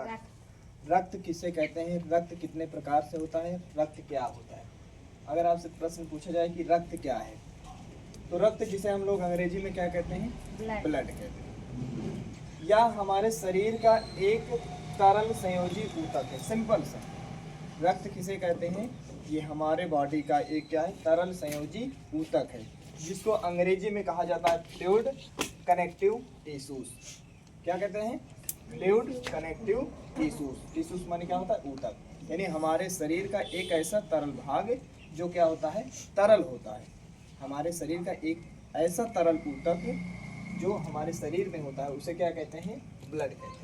रक्त। रक्त किसे कहते हैं, रक्त कितने प्रकार से होता है, रक्त क्या होता है। अगर आपसे प्रश्न पूछा जाए कि रक्त क्या है, तो रक्त जिसे हम लोग अंग्रेजी में क्या कहते हैं, ब्लड कहते हैं। या हमारे शरीर का एक तरल संयोजी ऊतक है। सिंपल सा, रक्त किसे कहते हैं, ये हमारे बॉडी का एक क्या है, तरल संयोजी ऊतक है, जिसको अंग्रेजी में कहा जाता है फ्लूइड कनेक्टिव टिश्यूज। क्या कहते हैं, फ्लूइड कनेक्टिव टिश्यूज। टिश्यूज माने क्या होता है, ऊतक, यानी हमारे शरीर का एक ऐसा तरल भाग जो क्या होता है, तरल होता है। हमारे शरीर का एक ऐसा तरल ऊतक जो हमारे शरीर में होता है, उसे क्या कहते हैं, ब्लड कहते हैं।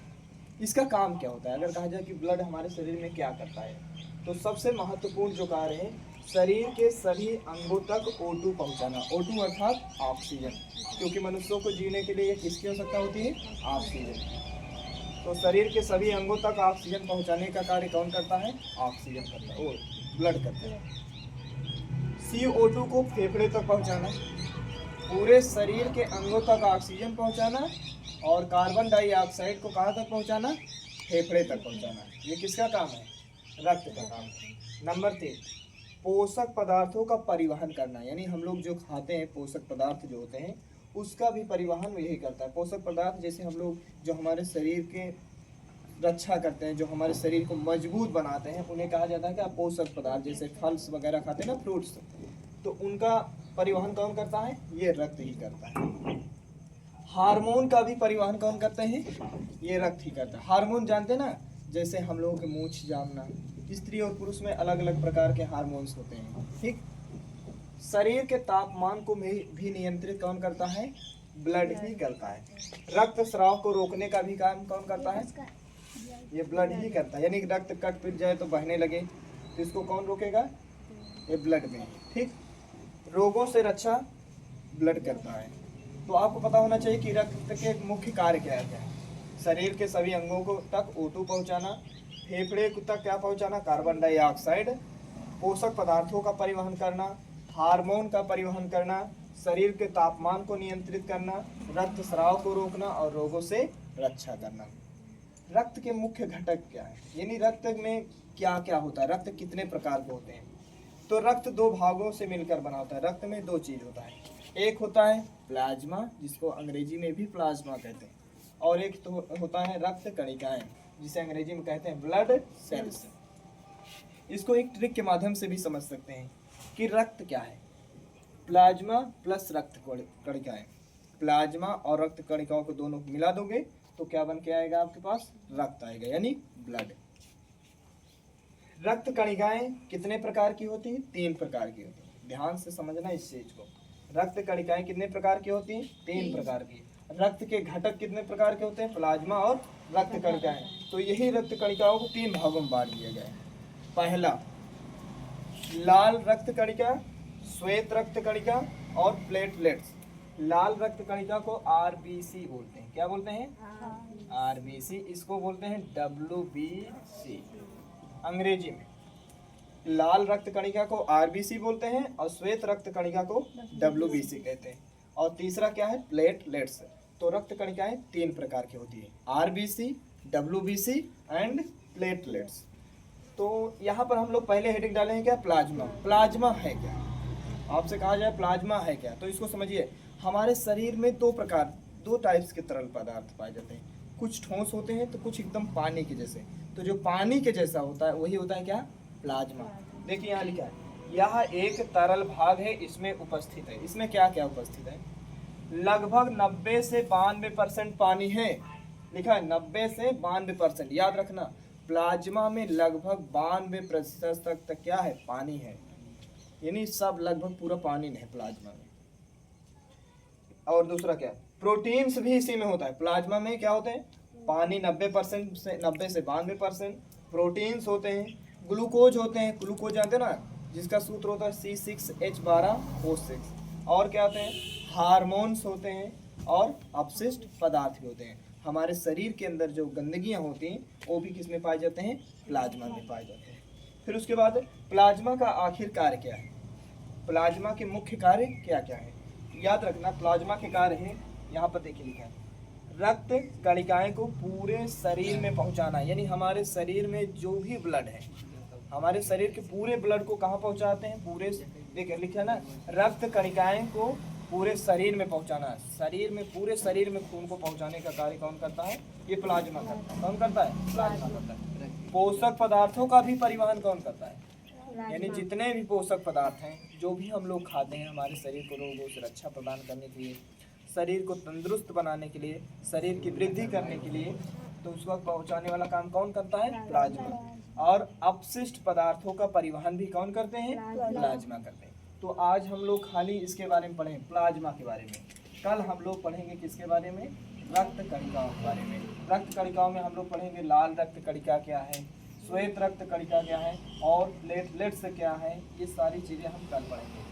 इसका काम क्या होता है, अगर कहा जाए कि ब्लड हमारे शरीर में क्या करता है, तो सबसे महत्वपूर्ण जो कार्य है, शरीर के सभी अंगों तक O2 पहुंचाना। O2 अर्थात ऑक्सीजन, क्योंकि मनुष्यों को जीने के लिए किसकी आवश्यकता होती है, ऑक्सीजन। तो शरीर के सभी अंगों तक ऑक्सीजन पहुंचाने का कार्य कौन करता है, ऑक्सीजन करता है, ब्लड करता है। CO2 को फेफड़े तक पहुंचाना, पूरे शरीर के अंगों तक ऑक्सीजन पहुंचाना, और कार्बन डाइऑक्साइड को कहाँ तक पहुंचाना, फेफड़े तक पहुंचाना। ये किसका काम है, रक्त का काम है। नंबर 3, पोषक पदार्थों का परिवहन करना, यानी हम लोग जो खाते हैं पोषक पदार्थ जो होते हैं, उसका भी परिवहन यही करता है। पोषक पदार्थ जैसे हम लोग जो हमारे शरीर के रक्षा करते हैं, जो हमारे शरीर को मजबूत बनाते हैं, उन्हें कहा जाता है क्या, पोषक पदार्थ। जैसे फल्स वगैरह खाते हैं ना, फ्रूट्स, तो उनका परिवहन कौन करता है, ये रक्त ही करता है। हार्मोन का भी परिवहन कौन करते हैं, ये रक्त ही करता है। हार्मोन जानते हैं ना, जैसे हम लोगों के मूछ जामना, स्त्री और पुरुष में अलग अलग प्रकार के हार्मोन्स होते हैं, ठीक। शरीर के तापमान को भी नियंत्रित कौन करता है, ब्लड ही करता है। रक्त स्राव को रोकने का भी काम कौन करता है, ये ब्लड ही करता है। यानी रक्त कट पिट जाए तो बहने लगे, तो इसको कौन रोकेगा, ये ब्लड में, ठीक। रोगों से रक्षा ब्लड करता है। तो आपको पता होना चाहिए कि रक्त के मुख्य कार्य क्या है। शरीर के सभी अंगों को तक O2 पहुंचाना, फेफड़े तक क्या पहुंचाना, कार्बन डाइऑक्साइड, पोषक पदार्थों का परिवहन करना, हार्मोन का परिवहन करना, शरीर के तापमान को नियंत्रित करना, रक्त स्राव को रोकना और रोगों से रक्षा करना। रक्त के मुख्य घटक क्या है, यानी रक्त में क्या क्या होता है, रक्त कितने प्रकार के होते हैं। तो रक्त 2 भागों से मिलकर बना होता है। रक्त में 2 चीज होता है, एक होता है प्लाज्मा, जिसको अंग्रेजी में भी प्लाज्मा कहते हैं, और एक तो होता है रक्त कणिकाएं, जिसे अंग्रेजी में कहते हैं ब्लड सेल्स। इसको एक ट्रिक के माध्यम से भी समझ सकते हैं कि रक्त क्या है। प्लाज्मा प्लस रक्त कणिकाएं, प्लाज्मा और रक्त कणिकाओं को दोनों मिला दोगे तो क्या बन के आएगा, आपके पास रक्त आएगा, यानी ब्लड। रक्त कणिकाएं कितने प्रकार की होती हैं, 3 प्रकार की होती हैं। ध्यान से समझना इस चीज को। रक्त कणिकाएं कितने प्रकार की होती हैं, 3 प्रकार की। रक्त के घटक कितने प्रकार के होते हैं, प्लाज्मा और रक्त कणिकाएं। तो यही रक्त कणिकाओं को 3 भागों में बांट दिया गया है। पहला, लाल रक्त कणिका, श्वेत रक्त कणिका और प्लेटलेट्स। लाल रक्त कणिका को RBC बोलते हैं। क्या बोलते हैं, RBC। इसको बोलते हैं WBC अंग्रेजी में। लाल रक्त कणिका को RBC बोलते हैं और श्वेत रक्त कणिका को WBC कहते हैं। और तीसरा क्या है, प्लेटलेट्स। तो रक्त कणिकाएं 3 प्रकार की होती है, RBC, WBC एंड प्लेटलेट्स। तो यहाँ पर हम लोग पहले हेडिंग डाले हैं क्या, प्लाज्मा। प्लाज्मा है क्या, आपसे कहा जाए प्लाज्मा है क्या, तो इसको समझिए। हमारे शरीर में 2 टाइप्स के तरल पदार्थ पाए जाते हैं, कुछ ठोस होते हैं तो कुछ एकदम पानी के जैसे। तो जो पानी के जैसा होता है वही होता है क्या, प्लाज्मा। देखिए यहाँ लिखा है, यह एक तरल भाग है, इसमें उपस्थित है। इसमें क्या क्या उपस्थित है, लगभग 90 से 92% पानी है। लिखा है 90 से 92%। याद रखना, प्लाज्मा में लगभग 92% तक क्या है, पानी है, यानी सब लगभग पूरा पानी है प्लाज्मा में। और दूसरा क्या, प्रोटीन्स भी इसी में होता है। प्लाज्मा में क्या होते हैं, पानी 90% से 90 से 92%, प्रोटीन्स होते हैं, ग्लूकोज होते हैं। ग्लूकोज जानते हैं ना, जिसका सूत्र होता है C6H12O6। और क्या होते हैं, हार्मोन्स होते हैं और अपशिष्ट पदार्थ भी होते हैं। हमारे शरीर के अंदर जो गंदगियां होती हैं वो भी किस में पाए जाते हैं, प्लाज्मा में पाए जाते हैं। फिर उसके बाद प्लाज्मा का आखिर कार्य क्या है, प्लाज्मा के मुख्य कार्य क्या क्या है। याद रखना, प्लाज्मा के कार्य है, यहाँ पर देखिए लिखा है, रक्त कणिकाएं को पूरे शरीर में पहुंचाना, यानी हमारे शरीर में जो भी ब्लड है, हमारे शरीर के पूरे ब्लड को कहाँ पहुंचाते हैं, पूरे, देखिए लिखा ना, रक्त कणिकाएं को पूरे शरीर में पहुंचाना। शरीर में, पूरे शरीर में खून को पहुंचाने का कार्य कौन करता है, ये प्लाज्मा करता है। कौन करता है, प्लाज्मा करता है। पोषक पदार्थों का भी परिवहन कौन करता है, यानी जितने भी पोषक पदार्थ हैं, जो भी हम लोग खाते हैं, हमारे शरीर को रोगों से रक्षा प्रदान करने के लिए, शरीर को तंदुरुस्त बनाने के लिए, शरीर की वृद्धि करने के लिए, तो उसको पहुंचाने वाला काम कौन करता है, प्लाज्मा। और अपशिष्ट पदार्थों का परिवहन भी कौन करते हैं, प्लाज्मा करते हैं। तो आज हम लोग खाली इसके बारे में पढ़ें, प्लाज्मा के बारे में। कल हम लोग पढ़ेंगे किसके बारे में, रक्त कणिकाओं के बारे में। रक्त कणिकाओं में हम लोग पढ़ेंगे लाल रक्त कणिका क्या है, श्वेत रक्त कणिका क्या है, और प्लेटलेट्स क्या है, ये सारी चीज़ें हम कल पढ़ेंगे।